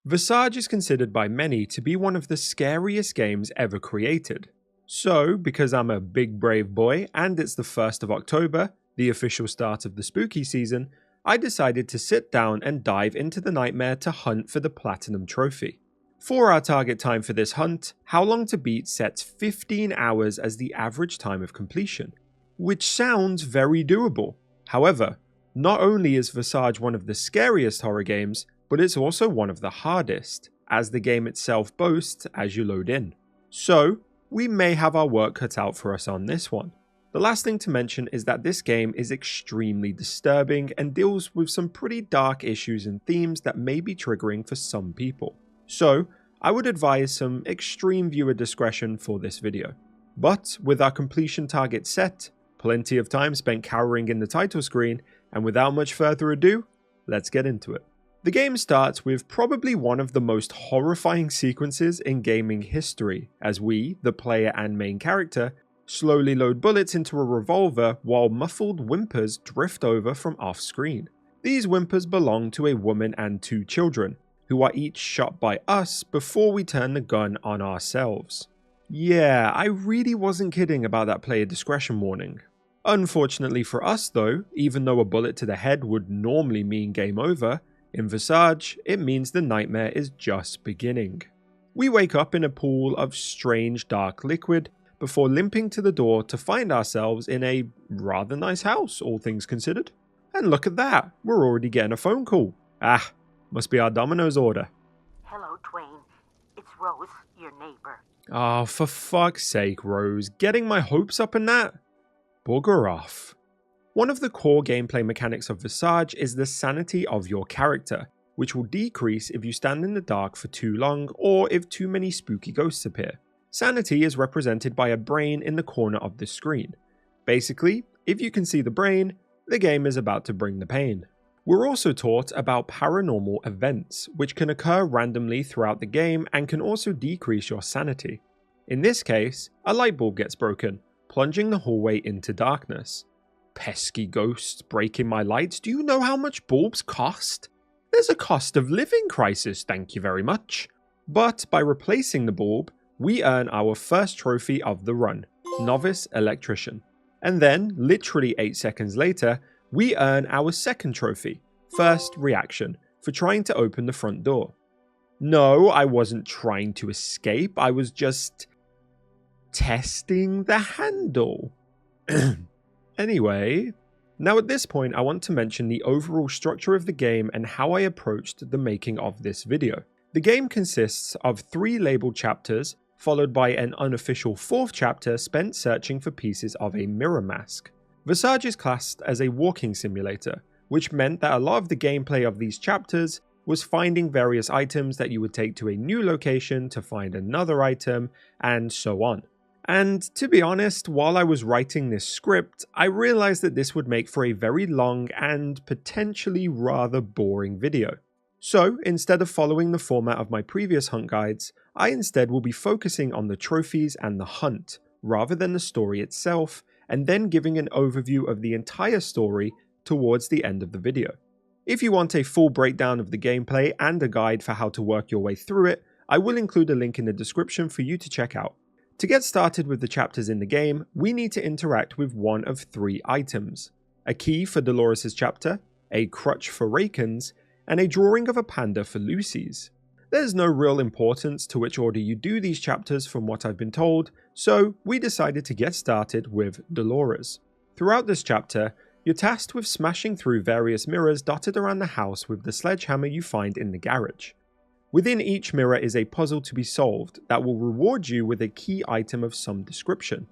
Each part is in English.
Visage is considered by many to be one of the scariest games ever created. So, because I'm a big brave boy and it's the 1st of October, the official start of the spooky season, I decided to sit down and dive into the nightmare to hunt for the Platinum trophy. For our target time for this hunt, How Long to Beat sets 15 hours as the average time of completion, which sounds very doable. However, not only is Visage one of the scariest horror games, but it's also one of the hardest, as the game itself boasts as you load in. So, we may have our work cut out for us on this one. The last thing to mention is that this game is extremely disturbing and deals with some pretty dark issues and themes that may be triggering for some people. So, I would advise some extreme viewer discretion for this video. But with our completion target set, plenty of time spent cowering in the title screen, and without much further ado, let's get into it. The game starts with probably one of the most horrifying sequences in gaming history, as we, the player and main character, slowly load bullets into a revolver while muffled whimpers drift over from off screen. These whimpers belong to a woman and 2 children, who are each shot by us before we turn the gun on ourselves. Yeah, I really wasn't kidding about that player discretion warning. Unfortunately for us though, even though a bullet to the head would normally mean game over, in Visage, it means the nightmare is just beginning. We wake up in a pool of strange dark liquid before limping to the door to find ourselves in a rather nice house, all things considered. And look at that, we're already getting a phone call. Ah, must be our Domino's order. Hello, Twain. It's Rose, your neighbor. Oh, for fuck's sake, Rose, getting my hopes up in that? Bugger off. One of the core gameplay mechanics of Visage is the sanity of your character, which will decrease if you stand in the dark for too long or if too many spooky ghosts appear. Sanity is represented by a brain in the corner of the screen. Basically, if you can see the brain, the game is about to bring the pain. We're also taught about paranormal events, which can occur randomly throughout the game and can also decrease your sanity. In this case, a light bulb gets broken, plunging the hallway into darkness. Pesky ghosts breaking my lights, do you know how much bulbs cost? There's a cost of living crisis, thank you very much. But by replacing the bulb, we earn our first trophy of the run, Novice Electrician. And then, literally 8 seconds later, we earn our second trophy, First Reaction, for trying to open the front door. No, I wasn't trying to escape, I was just testing the handle. Anyway, now at this point I want to mention the overall structure of the game and how I approached the making of this video. The game consists of 3 labeled chapters, followed by an unofficial 4th chapter spent searching for pieces of a mirror mask. Visage is classed as a walking simulator, which meant that a lot of the gameplay of these chapters was finding various items that you would take to a new location to find another item, and so on. And to be honest, while I was writing this script, I realized that this would make for a very long and potentially rather boring video. So instead of following the format of my previous hunt guides, I instead will be focusing on the trophies and the hunt, rather than the story itself, and then giving an overview of the entire story towards the end of the video. If you want a full breakdown of the gameplay and a guide for how to work your way through it, I will include a link in the description for you to check out. To get started with the chapters in the game, we need to interact with one of 3 items. A key for Dolores' chapter, a crutch for Raken's, and a drawing of a panda for Lucy's. There's no real importance to which order you do these chapters from what I've been told, so we decided to get started with Dolores. Throughout this chapter, you're tasked with smashing through various mirrors dotted around the house with the sledgehammer you find in the garage. Within each mirror is a puzzle to be solved that will reward you with a key item of some description,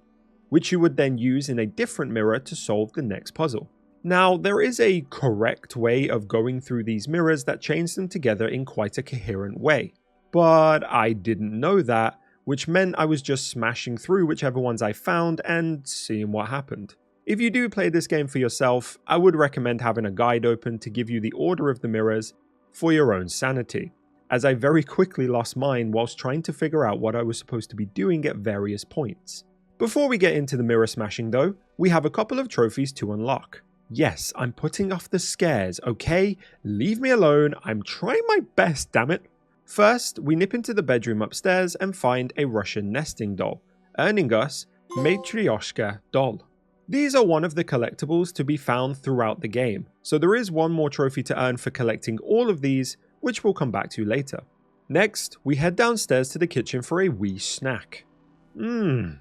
which you would then use in a different mirror to solve the next puzzle. Now, there is a correct way of going through these mirrors that chains them together in quite a coherent way, but I didn't know that, which meant I was just smashing through whichever ones I found and seeing what happened. If you do play this game for yourself, I would recommend having a guide open to give you the order of the mirrors for your own sanity, as I very quickly lost mine whilst trying to figure out what I was supposed to be doing at various points. Before we get into the mirror smashing though, we have a couple of trophies to unlock. Yes, I'm putting off the scares, okay? Leave me alone, I'm trying my best, damn it. First, we nip into the bedroom upstairs and find a Russian nesting doll, earning us Matryoshka doll. These are one of the collectibles to be found throughout the game, so there is one more trophy to earn for collecting all of these, which we'll come back to later. Next, we head downstairs to the kitchen for a wee snack.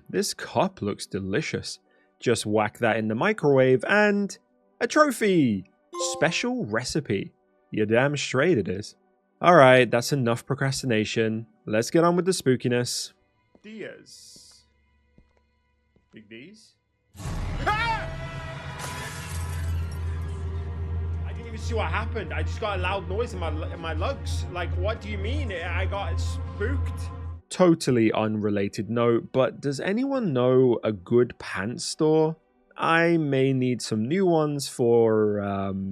This cup looks delicious. Just whack that in the microwave and... a trophy! Special recipe. You're damn straight it is. Alright, that's enough procrastination. Let's get on with the spookiness. Diaz. Big D's? Ah! I didn't even see what happened. I just got a loud noise in my lugs. Like, what do you mean? I got spooked. Totally unrelated note, but does anyone know a good pants store? I may need some new ones for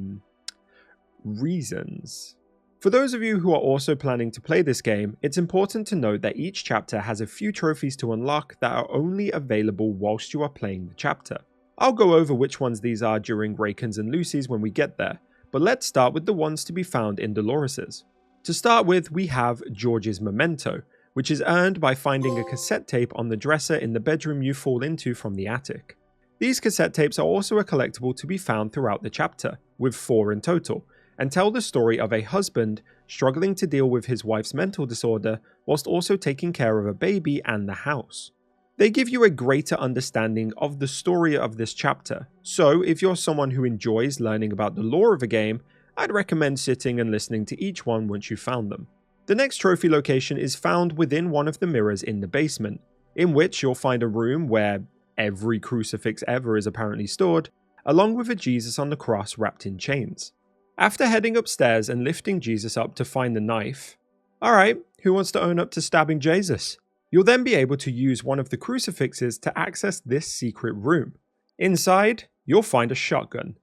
reasons. For those of you who are also planning to play this game, it's important to note that each chapter has a few trophies to unlock that are only available whilst you are playing the chapter. I'll go over which ones these are during Raken's and Lucy's when we get there, but let's start with the ones to be found in Dolores's. To start with, we have George's Memento, which is earned by finding a cassette tape on the dresser in the bedroom you fall into from the attic. These cassette tapes are also a collectible to be found throughout the chapter, with 4 in total, and tell the story of a husband struggling to deal with his wife's mental disorder whilst also taking care of a baby and the house. They give you a greater understanding of the story of this chapter, so if you're someone who enjoys learning about the lore of a game, I'd recommend sitting and listening to each one once you've found them. The next trophy location is found within one of the mirrors in the basement, in which you'll find a room where every crucifix ever is apparently stored, along with a Jesus on the cross wrapped in chains. After heading upstairs and lifting Jesus up to find the knife, alright, who wants to own up to stabbing Jesus? You'll then be able to use one of the crucifixes to access this secret room. Inside, you'll find a shotgun.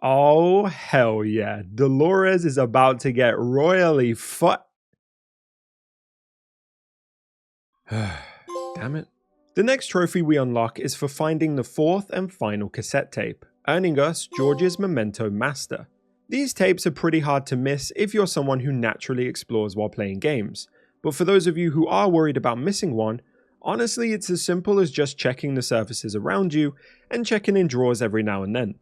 Oh hell yeah, Dolores is about to get royally Damn it. The next trophy we unlock is for finding the 4th and final cassette tape, earning us George's Memento Master. These tapes are pretty hard to miss if you're someone who naturally explores while playing games, but for those of you who are worried about missing one, honestly it's as simple as just checking the surfaces around you and checking in drawers every now and then.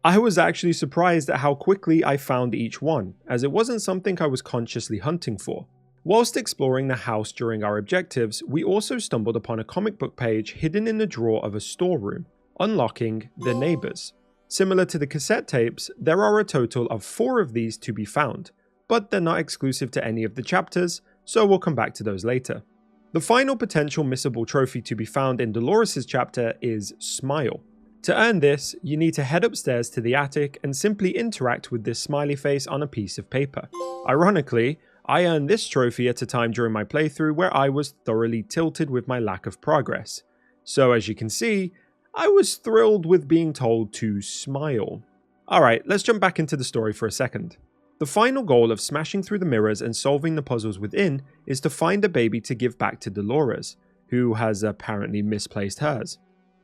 I was actually surprised at how quickly I found each one, as it wasn't something I was consciously hunting for. Whilst exploring the house during our objectives, we also stumbled upon a comic book page hidden in the drawer of a storeroom, unlocking The Neighbors. Similar to the cassette tapes, there are a total of 4 of these to be found, but they're not exclusive to any of the chapters, so we'll come back to those later. The final potential missable trophy to be found in Dolores's chapter is Smile. To earn this, you need to head upstairs to the attic and simply interact with this smiley face on a piece of paper. Ironically, I earned this trophy at a time during my playthrough where I was thoroughly tilted with my lack of progress. So as you can see, I was thrilled with being told to smile. Alright, let's jump back into the story for a second. The final goal of smashing through the mirrors and solving the puzzles within is to find a baby to give back to Dolores, who has apparently misplaced hers.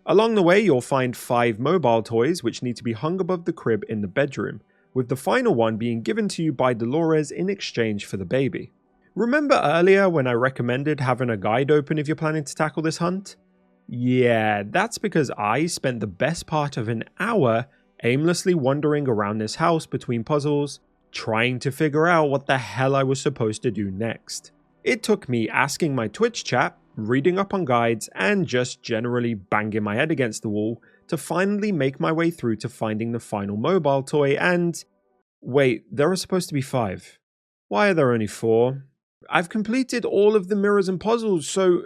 Along the way, you'll find 5 mobile toys which need to be hung above the crib in the bedroom, with the final one being given to you by Dolores in exchange for the baby. Remember earlier when I recommended having a guide open if you're planning to tackle this hunt? Yeah, that's because I spent the best part of an hour aimlessly wandering around this house between puzzles, trying to figure out what the hell I was supposed to do next. It took me asking my Twitch chat, reading up on guides, and just generally banging my head against the wall to finally make my way through to finding the final mobile toy and... Wait, there are supposed to be 5. Why are there only 4? I've completed all of the mirrors and puzzles, so...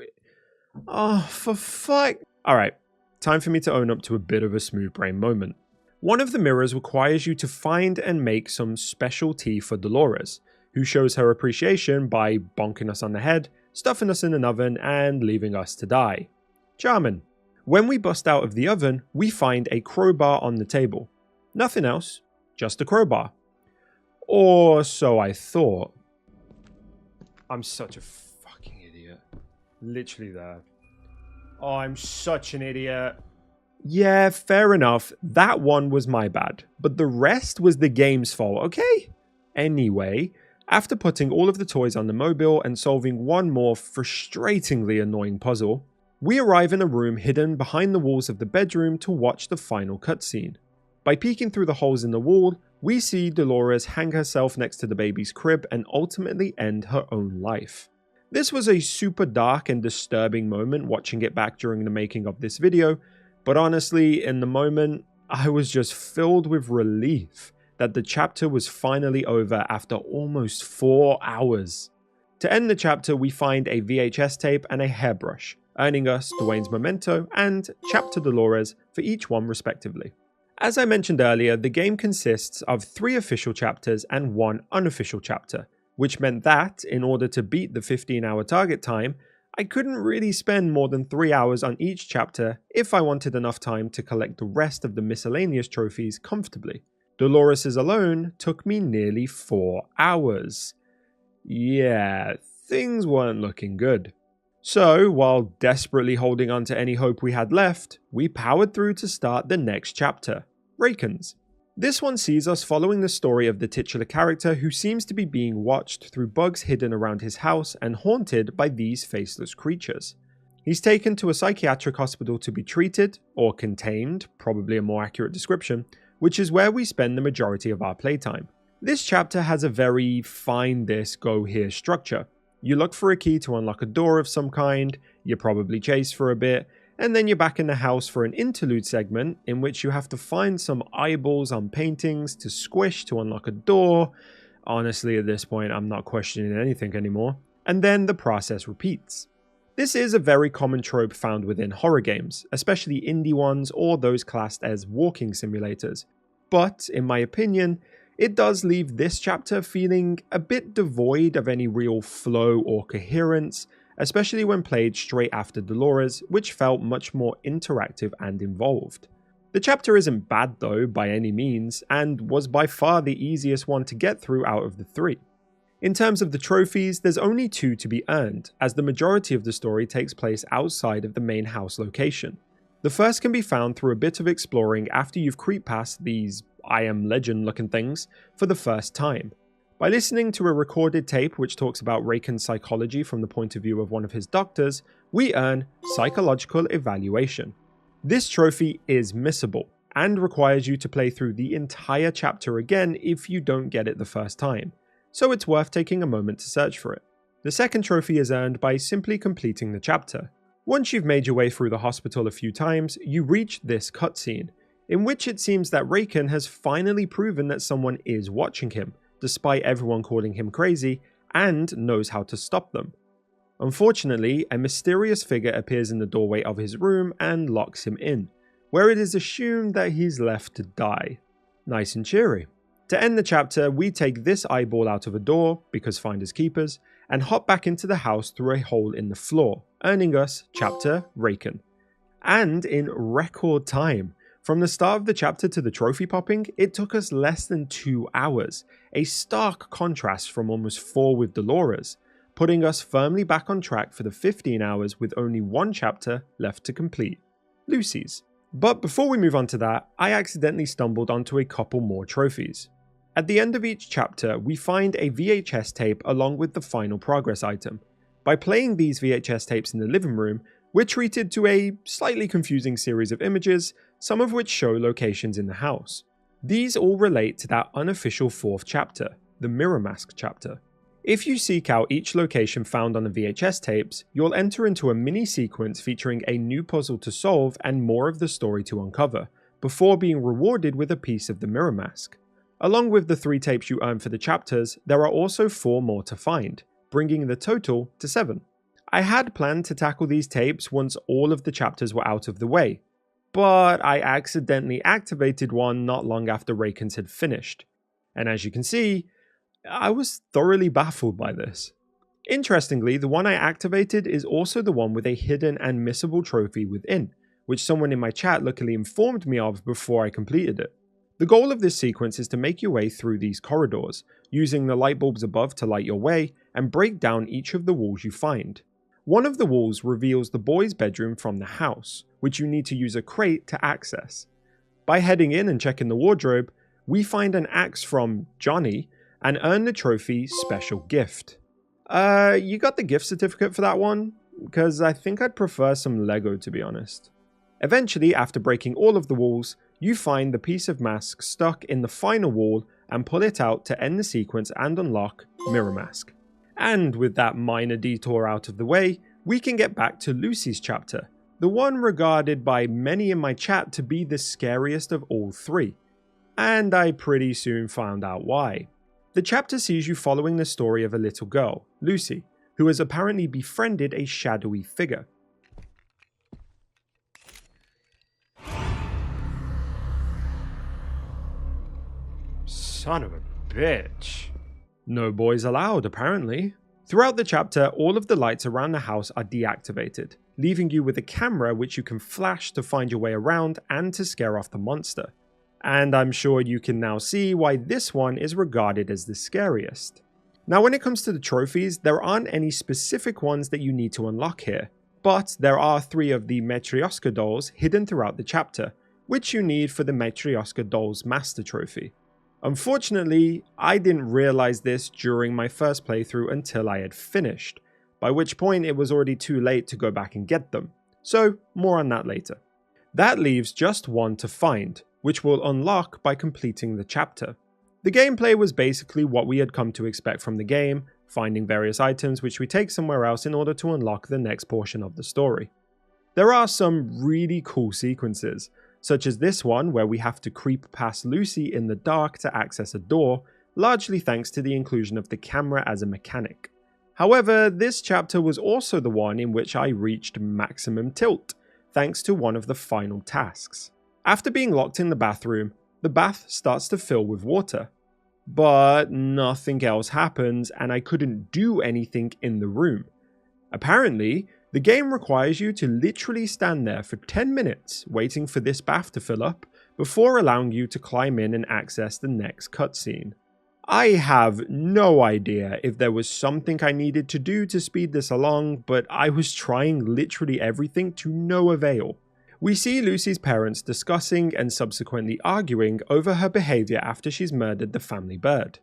Oh, for fuck... Alright, time for me to own up to a bit of a smooth brain moment. One of the mirrors requires you to find and make some special tea for Dolores, who shows her appreciation by bonking us on the head, stuffing us in an oven, and leaving us to die. Charmin'. When we bust out of the oven, we find a crowbar on the table. Nothing else, just a crowbar. Or so I thought. I'm such a fucking idiot. Literally there. Oh, I'm such an idiot. Yeah, fair enough. That one was my bad. But the rest was the game's fault, okay? Anyway, After putting all of the toys on the mobile and solving one more frustratingly annoying puzzle, we arrive in a room hidden behind the walls of the bedroom to watch the final cutscene. By peeking through the holes in the wall, we see Dolores hang herself next to the baby's crib and ultimately end her own life. This was a super dark and disturbing moment watching it back during the making of this video, but honestly, in the moment, I was just filled with relief that the chapter was finally over after almost 4 hours. To end the chapter, we find a VHS tape and a hairbrush, earning us Dwayne's memento and Chapter Dolores for each one respectively. As I mentioned earlier, the game consists of 3 official chapters and 1 unofficial chapter, which meant that, in order to beat the 15-hour target time, I couldn't really spend more than 3 hours on each chapter if I wanted enough time to collect the rest of the miscellaneous trophies comfortably. Dolores's alone took me nearly 4 hours. Yeah, things weren't looking good. So, while desperately holding on to any hope we had left, we powered through to start the next chapter, Raken's. This one sees us following the story of the titular character who seems to be being watched through bugs hidden around his house and haunted by these faceless creatures. He's taken to a psychiatric hospital to be treated, or contained, probably a more accurate description, which is where we spend the majority of our playtime. This chapter has a very find this, go here structure. You look for a key to unlock a door of some kind, you probably chase for a bit, and then you're back in the house for an interlude segment in which you have to find some eyeballs on paintings to squish to unlock a door. Honestly, at this point, I'm not questioning anything anymore. And then the process repeats. This is a very common trope found within horror games, especially indie ones or those classed as walking simulators. But, in my opinion, it does leave this chapter feeling a bit devoid of any real flow or coherence, especially when played straight after Dolores, which felt much more interactive and involved. The chapter isn't bad though by any means, and was by far the easiest one to get through out of the 3. In terms of the trophies, there's only 2 to be earned, as the majority of the story takes place outside of the main house location. The first can be found through a bit of exploring after you've creeped past these I Am Legend looking things for the first time. By listening to a recorded tape which talks about Raken's psychology from the point of view of one of his doctors, we earn Psychological Evaluation. This trophy is missable, and requires you to play through the entire chapter again if you don't get it the first time, so it's worth taking a moment to search for it. The second trophy is earned by simply completing the chapter. Once you've made your way through the hospital a few times, you reach this cutscene, in which it seems that Raken has finally proven that someone is watching him, despite everyone calling him crazy, and knows how to stop them. Unfortunately, a mysterious figure appears in the doorway of his room and locks him in, where it is assumed that he's left to die. Nice and cheery. To end the chapter, we take this eyeball out of a door, because finders keepers, and hop back into the house through a hole in the floor, earning us Chapter Raken. And in record time. From the start of the chapter to the trophy popping, it took us less than 2 hours, a stark contrast from almost 4 with Dolores, putting us firmly back on track for the 15 hours with only 1 chapter left to complete, Lucy's. But before we move on to that, I accidentally stumbled onto a couple more trophies. At the end of each chapter, we find a VHS tape along with the final progress item. By playing these VHS tapes in the living room, we're treated to a slightly confusing series of images, some of which show locations in the house. These all relate to that unofficial 4th chapter, the Mirror Mask chapter. If you seek out each location found on the VHS tapes, you'll enter into a mini sequence featuring a new puzzle to solve and more of the story to uncover, before being rewarded with a piece of the Mirror Mask. Along with the 3 tapes you earn for the chapters, there are also 4 more to find, bringing the total to 7. I had planned to tackle these tapes once all of the chapters were out of the way, but I accidentally activated one not long after Raken's had finished, and as you can see, I was thoroughly baffled by this. Interestingly, the one I activated is also the one with a hidden and missable trophy within, which someone in my chat luckily informed me of before I completed it. The goal of this sequence is to make your way through these corridors, using the light bulbs above to light your way, and break down each of the walls you find. One of the walls reveals the boy's bedroom from the house, which you need to use a crate to access. By heading in and checking the wardrobe, we find an axe from Johnny, and earn the trophy Special Gift. You got the gift certificate for that one? Because I think I'd prefer some Lego, to be honest. Eventually, after breaking all of the walls, you find the piece of mask stuck in the final wall and pull it out to end the sequence and unlock Mirror Mask. And with that minor detour out of the way, we can get back to Lucy's chapter, the one regarded by many in my chat to be the scariest of all three. And I pretty soon found out why. The chapter sees you following the story of a little girl, Lucy, who has apparently befriended a shadowy figure. Son of a bitch. No boys allowed, apparently. Throughout the chapter, all of the lights around the house are deactivated, leaving you with a camera which you can flash to find your way around and to scare off the monster. And I'm sure you can now see why this one is regarded as the scariest. Now when it comes to the trophies, there aren't any specific ones that you need to unlock here, but there are 3 of the Matryoshka dolls hidden throughout the chapter, which you need for the Matryoshka Dolls Master Trophy. Unfortunately, I didn't realize this during my first playthrough until I had finished, by which point it was already too late to go back and get them, so more on that later. That leaves just one to find, which we'll unlock by completing the chapter. The gameplay was basically what we had come to expect from the game, finding various items which we take somewhere else in order to unlock the next portion of the story. There are some really cool sequences, such as this one where we have to creep past Lucy in the dark to access a door, largely thanks to the inclusion of the camera as a mechanic. However, this chapter was also the one in which I reached maximum tilt, thanks to one of the final tasks. After being locked in the bathroom, the bath starts to fill with water. But nothing else happens and I couldn't do anything in the room. Apparently, the game requires you to literally stand there for 10 minutes waiting for this bath to fill up before allowing you to climb in and access the next cutscene. I have no idea if there was something I needed to do to speed this along, but I was trying literally everything to no avail. We see Lucy's parents discussing and subsequently arguing over her behavior after she's murdered the family bird.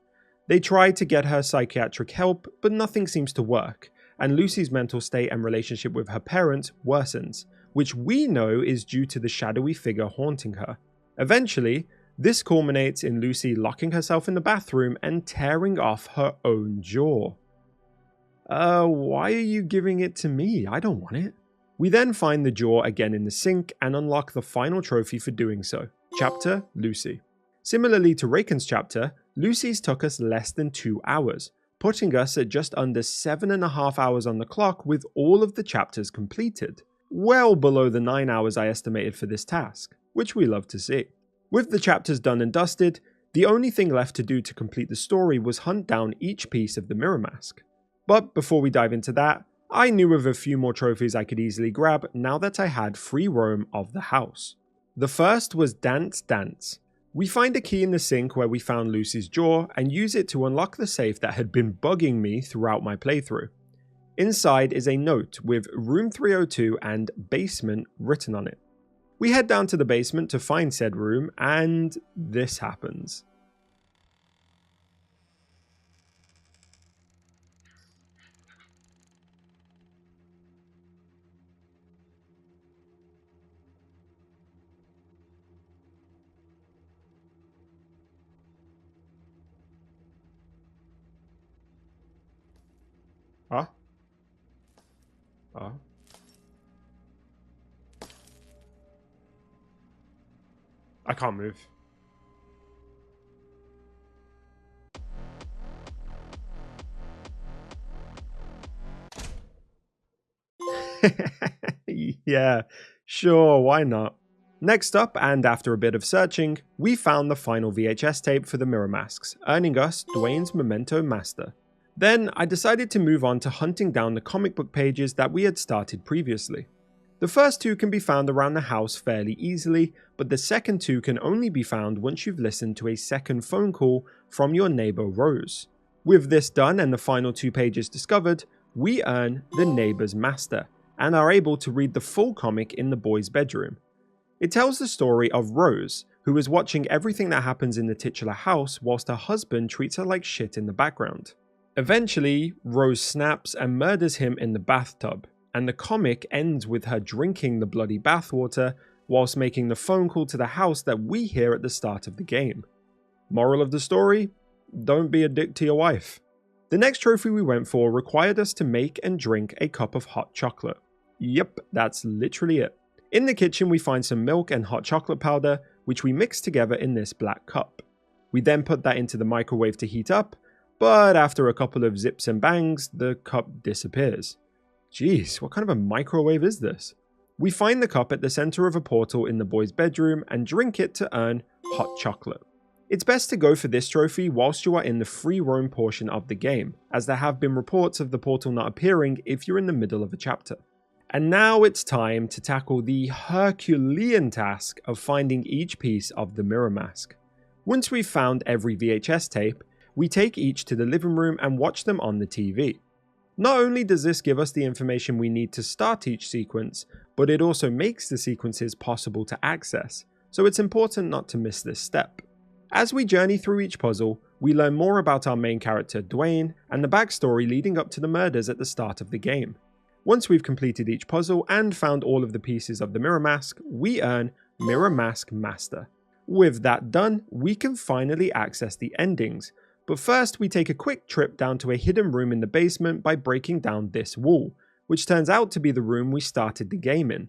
They try to get her psychiatric help, but nothing seems to work, and Lucy's mental state and relationship with her parents worsens, which we know is due to the shadowy figure haunting her. Eventually, this culminates in Lucy locking herself in the bathroom and tearing off her own jaw. Why are you giving it to me? I don't want it. We then find the jaw again in the sink and unlock the final trophy for doing so, Chapter Lucy. Similarly to Raken's chapter, Lucy's took us less than 2 hours, putting us at just under 7.5 hours on the clock with all of the chapters completed. Well below the 9 hours I estimated for this task, which we love to see. With the chapters done and dusted, the only thing left to do to complete the story was hunt down each piece of the mirror mask. But before we dive into that, I knew of a few more trophies I could easily grab now that I had free roam of the house. The first was Dance Dance. We find a key in the sink where we found Lucy's jaw and use it to unlock the safe that had been bugging me throughout my playthrough. Inside is a note with Room 302 and Basement written on it. We head down to the basement to find said room and this happens. Huh? I can't move. Yeah, sure, why not? Next up, and after a bit of searching, we found the final VHS tape for the mirror masks, earning us Dwayne's Memento Master. Then I decided to move on to hunting down the comic book pages that we had started previously. The first 2 can be found around the house fairly easily, but the second 2 can only be found once you've listened to a second phone call from your neighbor Rose. With this done and the final 2 pages discovered, we earn the Neighbor's Master, and are able to read the full comic in the boy's bedroom. It tells the story of Rose, who is watching everything that happens in the titular house whilst her husband treats her like shit in the background. Eventually, Rose snaps and murders him in the bathtub, and the comic ends with her drinking the bloody bathwater whilst making the phone call to the house that we hear at the start of the game. Moral of the story? Don't be a dick to your wife. The next trophy we went for required us to make and drink a cup of hot chocolate. Yep, that's literally it. In the kitchen we find some milk and hot chocolate powder, which we mix together in this black cup. We then put that into the microwave to heat up, but after a couple of zips and bangs, the cup disappears. Jeez, what kind of a microwave is this? We find the cup at the center of a portal in the boys' bedroom and drink it to earn hot chocolate. It's best to go for this trophy whilst you are in the free roam portion of the game, as there have been reports of the portal not appearing if you're in the middle of a chapter. And now it's time to tackle the Herculean task of finding each piece of the mirror mask. Once we've found every VHS tape, we take each to the living room and watch them on the TV. Not only does this give us the information we need to start each sequence, but it also makes the sequences possible to access, so it's important not to miss this step. As we journey through each puzzle, we learn more about our main character Dwayne and the backstory leading up to the murders at the start of the game. Once we've completed each puzzle and found all of the pieces of the mirror mask, we earn Mirror Mask Master. With that done, we can finally access the endings, but first we take a quick trip down to a hidden room in the basement by breaking down this wall, which turns out to be the room we started the game in.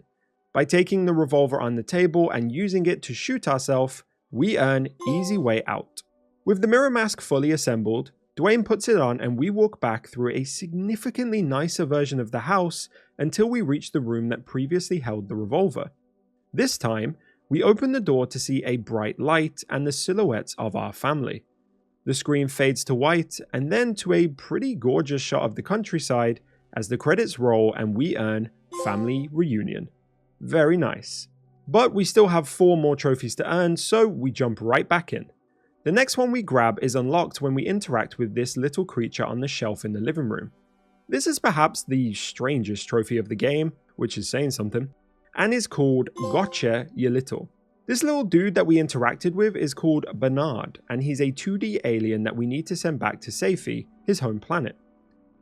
By taking the revolver on the table and using it to shoot ourselves, we earn Easy Way Out. With the mirror mask fully assembled, Dwayne puts it on and we walk back through a significantly nicer version of the house until we reach the room that previously held the revolver. This time, we open the door to see a bright light and the silhouettes of our family. The screen fades to white and then to a pretty gorgeous shot of the countryside as the credits roll and we earn Family Reunion. Very nice. But we still have 4 more trophies to earn, so we jump right back in. The next one we grab is unlocked when we interact with this little creature on the shelf in the living room. This is perhaps the strangest trophy of the game, which is saying something, and is called Gotcha Ya Little. This little dude that we interacted with is called Bernard, and he's a 2D alien that we need to send back to Safi, his home planet.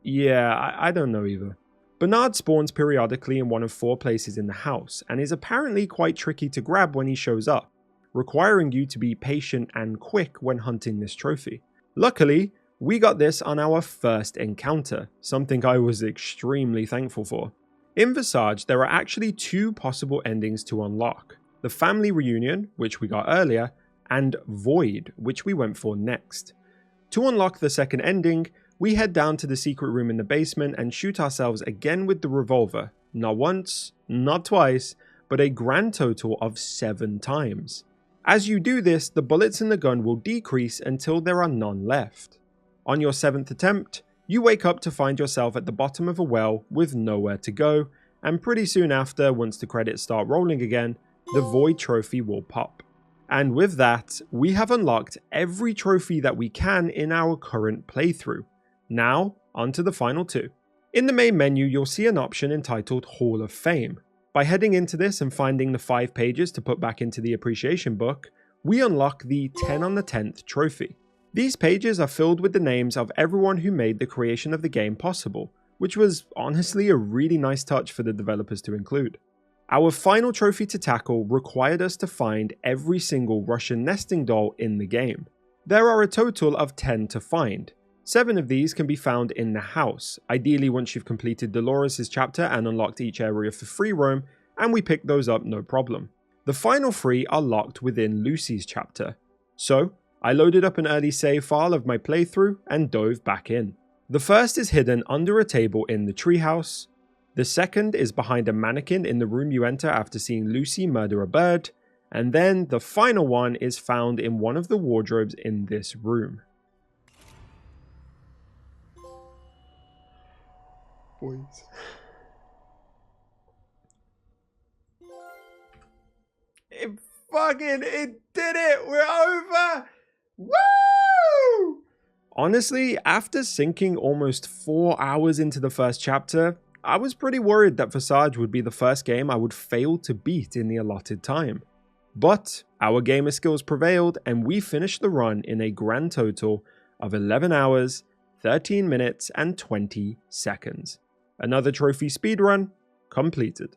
Yeah, I don't know either. Bernard spawns periodically in one of 4 places in the house, and is apparently quite tricky to grab when he shows up, requiring you to be patient and quick when hunting this trophy. Luckily, we got this on our first encounter, something I was extremely thankful for. In Visage, there are actually 2 possible endings to unlock: the Family Reunion, which we got earlier, and Void, which we went for next. To unlock the second ending, we head down to the secret room in the basement and shoot ourselves again with the revolver, not once, not twice, but a grand total of 7 times. As you do this, the bullets in the gun will decrease until there are none left. On your 7th attempt, you wake up to find yourself at the bottom of a well with nowhere to go, and pretty soon after, once the credits start rolling again, the Void trophy will pop. And with that, we have unlocked every trophy that we can in our current playthrough. Now, on to the final 2. In the main menu, you'll see an option entitled Hall of Fame. By heading into this and finding the 5 pages to put back into the appreciation book, we unlock the 10 on the 10th trophy. These pages are filled with the names of everyone who made the creation of the game possible, which was honestly a really nice touch for the developers to include. Our final trophy to tackle required us to find every single Russian nesting doll in the game. There are a total of 10 to find. 7 of these can be found in the house, ideally once you've completed Dolores' chapter and unlocked each area for free roam, and we pick those up no problem. The final 3 are locked within Lucy's chapter. So, I loaded up an early save file of my playthrough and dove back in. The first is hidden under a table in the treehouse. The second is behind a mannequin in the room you enter after seeing Lucy murder a bird. And then the final one is found in one of the wardrobes in this room. Boys. It did it! We're over! Woo! Honestly, after sinking almost 4 hours into the first chapter, I was pretty worried that Visage would be the first game I would fail to beat in the allotted time. But our gamer skills prevailed and we finished the run in a grand total of 11 hours, 13 minutes and 20 seconds. Another trophy speedrun completed.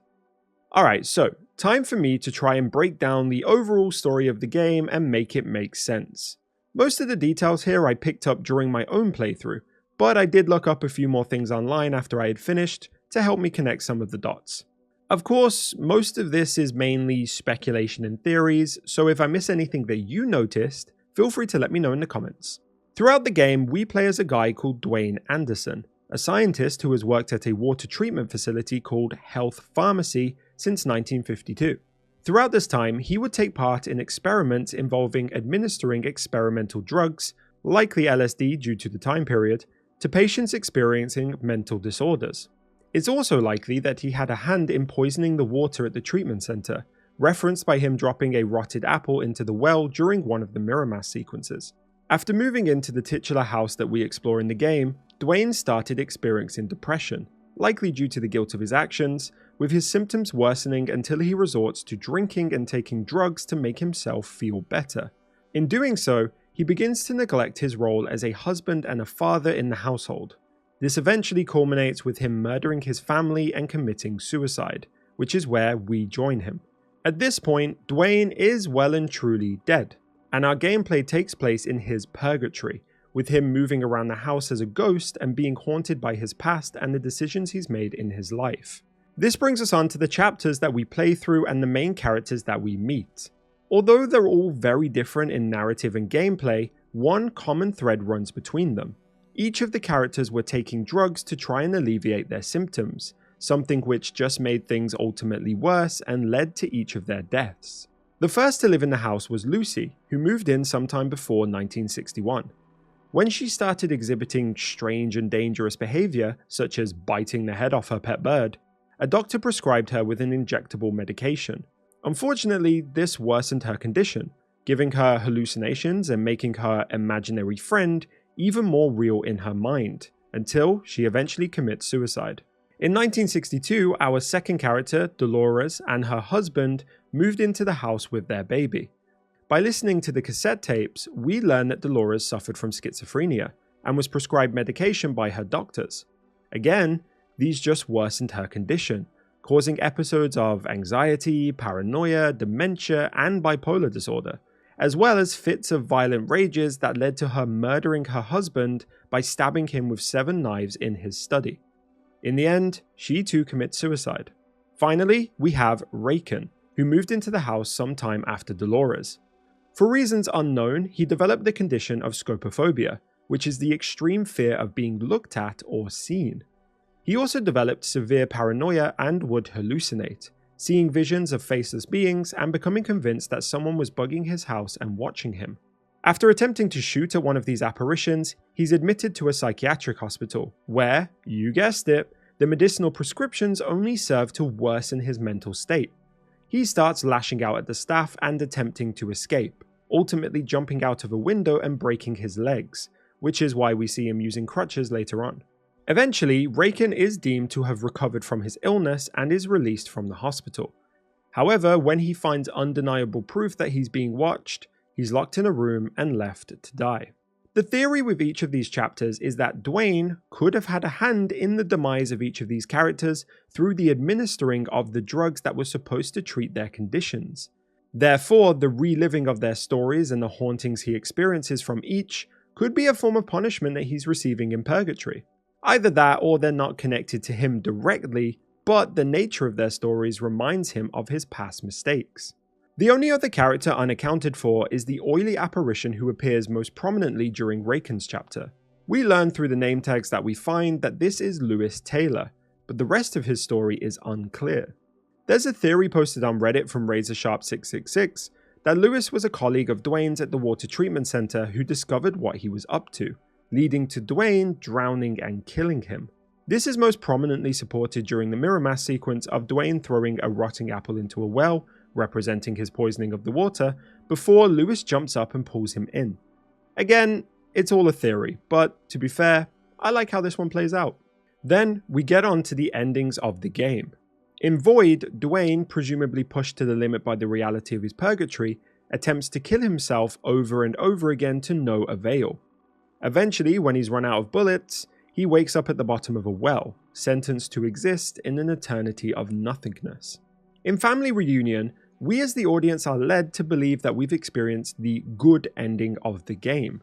Alright, so time for me to try and break down the overall story of the game and make it make sense. Most of the details here I picked up during my own playthrough, but I did look up a few more things online after I had finished to help me connect some of the dots. Of course, most of this is mainly speculation and theories, so if I miss anything that you noticed, feel free to let me know in the comments. Throughout the game, we play as a guy called Dwayne Anderson, a scientist who has worked at a water treatment facility called Health Pharmacy since 1952. Throughout this time, he would take part in experiments involving administering experimental drugs, likely LSD due to the time period, to patients experiencing mental disorders. It's also likely that he had a hand in poisoning the water at the treatment center, referenced by him dropping a rotted apple into the well during one of the mirror mask sequences. After moving into the titular house that we explore in the game, Dwayne started experiencing depression, likely due to the guilt of his actions, with his symptoms worsening until he resorts to drinking and taking drugs to make himself feel better. In doing so, he begins to neglect his role as a husband and a father in the household. This eventually culminates with him murdering his family and committing suicide, which is where we join him. At this point, Dwayne is well and truly dead, and our gameplay takes place in his purgatory, with him moving around the house as a ghost and being haunted by his past and the decisions he's made in his life. This brings us on to the chapters that we play through and the main characters that we meet. Although they're all very different in narrative and gameplay, one common thread runs between them. Each of the characters were taking drugs to try and alleviate their symptoms, something which just made things ultimately worse and led to each of their deaths. The first to live in the house was Lucy, who moved in sometime before 1961. When she started exhibiting strange and dangerous behavior, such as biting the head off her pet bird, a doctor prescribed her with an injectable medication. Unfortunately, this worsened her condition, giving her hallucinations and making her imaginary friend even more real in her mind, until she eventually commits suicide. In 1962, our second character, Dolores, and her husband moved into the house with their baby. By listening to the cassette tapes, we learn that Dolores suffered from schizophrenia and was prescribed medication by her doctors. Again, these just worsened her condition, causing episodes of anxiety, paranoia, dementia, and bipolar disorder, as well as fits of violent rages that led to her murdering her husband by stabbing him with 7 knives in his study. In the end, she too commits suicide. Finally, we have Raken, who moved into the house sometime after Dolores. For reasons unknown, he developed the condition of scopophobia, which is the extreme fear of being looked at or seen. He also developed severe paranoia and would hallucinate, seeing visions of faceless beings and becoming convinced that someone was bugging his house and watching him. After attempting to shoot at one of these apparitions, he's admitted to a psychiatric hospital, where, you guessed it, the medicinal prescriptions only serve to worsen his mental state. He starts lashing out at the staff and attempting to escape, ultimately jumping out of a window and breaking his legs, which is why we see him using crutches later on. Eventually, Raken is deemed to have recovered from his illness and is released from the hospital. However, when he finds undeniable proof that he's being watched, he's locked in a room and left to die. The theory with each of these chapters is that Dwayne could have had a hand in the demise of each of these characters through the administering of the drugs that were supposed to treat their conditions. Therefore, the reliving of their stories and the hauntings he experiences from each could be a form of punishment that he's receiving in purgatory. Either that or they're not connected to him directly, but the nature of their stories reminds him of his past mistakes. The only other character unaccounted for is the oily apparition who appears most prominently during Raken's chapter. We learn through the name tags that we find that this is Lewis Taylor, but the rest of his story is unclear. There's a theory posted on Reddit from RazorSharp666 that Lewis was a colleague of Dwayne's at the water treatment center who discovered what he was up to, leading to Dwayne drowning and killing him. This is most prominently supported during the mirror mask sequence of Dwayne throwing a rotting apple into a well, representing his poisoning of the water, before Lewis jumps up and pulls him in. Again, it's all a theory, but to be fair, I like how this one plays out. Then we get on to the endings of the game. In Void, Dwayne, presumably pushed to the limit by the reality of his purgatory, attempts to kill himself over and over again to no avail. Eventually, when he's run out of bullets, he wakes up at the bottom of a well, sentenced to exist in an eternity of nothingness. In Family Reunion, we as the audience are led to believe that we've experienced the good ending of the game.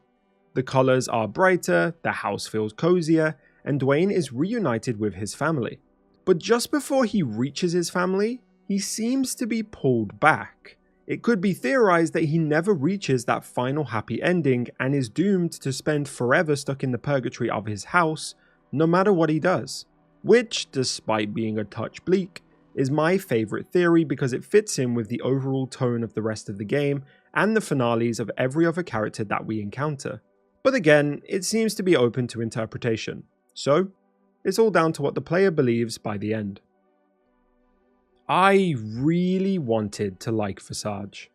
The colors are brighter, the house feels cozier, and Dwayne is reunited with his family. But just before he reaches his family, he seems to be pulled back. It could be theorized that he never reaches that final happy ending and is doomed to spend forever stuck in the purgatory of his house, no matter what he does. Which, despite being a touch bleak, is my favourite theory because it fits in with the overall tone of the rest of the game and the finales of every other character that we encounter. But again, it seems to be open to interpretation, so it's all down to what the player believes by the end. I really wanted to like Visage.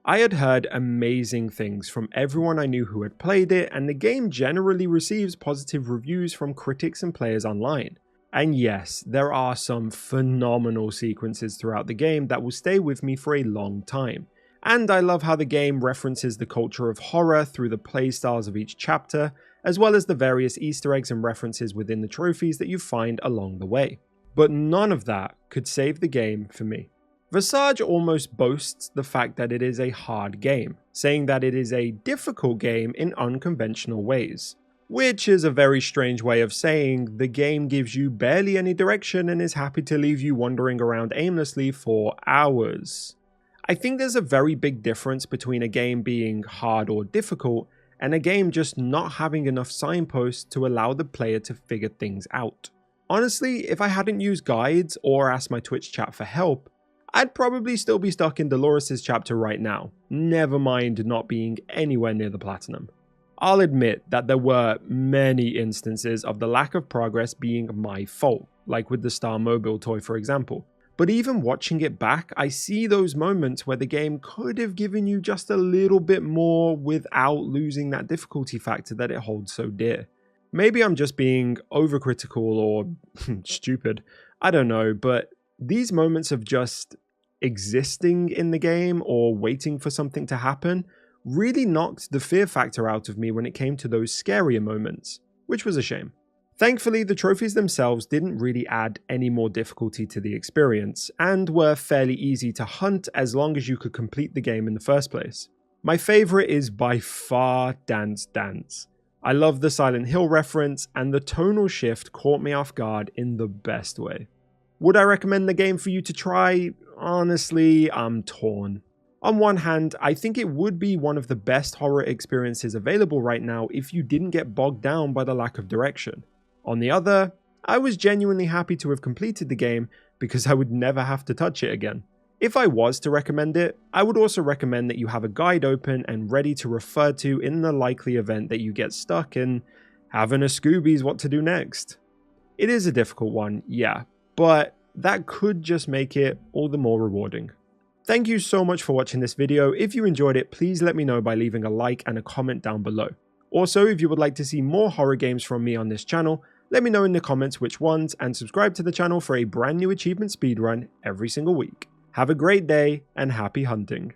I had heard amazing things from everyone I knew who had played it, and the game generally receives positive reviews from critics and players online. And yes, there are some phenomenal sequences throughout the game that will stay with me for a long time. And I love how the game references the culture of horror through the playstyles of each chapter, as well as the various Easter eggs and references within the trophies that you find along the way. But none of that could save the game for me. Visage almost boasts the fact that it is a hard game, saying that it is a difficult game in unconventional ways. Which is a very strange way of saying the game gives you barely any direction and is happy to leave you wandering around aimlessly for hours. I think there's a very big difference between a game being hard or difficult and a game just not having enough signposts to allow the player to figure things out. Honestly, if I hadn't used guides or asked my Twitch chat for help, I'd probably still be stuck in Dolores' chapter right now, never mind not being anywhere near the platinum. I'll admit that there were many instances of the lack of progress being my fault, like with the Star Mobile toy for example. But even watching it back, I see those moments where the game could have given you just a little bit more without losing that difficulty factor that it holds so dear. Maybe I'm just being overcritical or stupid, I don't know, but these moments of just existing in the game or waiting for something to happen really knocked the fear factor out of me when it came to those scarier moments, which was a shame. Thankfully, the trophies themselves didn't really add any more difficulty to the experience, and were fairly easy to hunt as long as you could complete the game in the first place. My favourite is by far Dance Dance. I love the Silent Hill reference, and the tonal shift caught me off guard in the best way. Would I recommend the game for you to try? Honestly, I'm torn. On one hand, I think it would be one of the best horror experiences available right now if you didn't get bogged down by the lack of direction. On the other, I was genuinely happy to have completed the game because I would never have to touch it again. If I was to recommend it, I would also recommend that you have a guide open and ready to refer to in the likely event that you get stuck and having a Scooby's what to do next. It is a difficult one, yeah, but that could just make it all the more rewarding. Thank you so much for watching this video. If you enjoyed it, please let me know by leaving a like and a comment down below. Also, if you would like to see more horror games from me on this channel, let me know in the comments which ones, and subscribe to the channel for a brand new achievement speedrun every single week. Have a great day and happy hunting.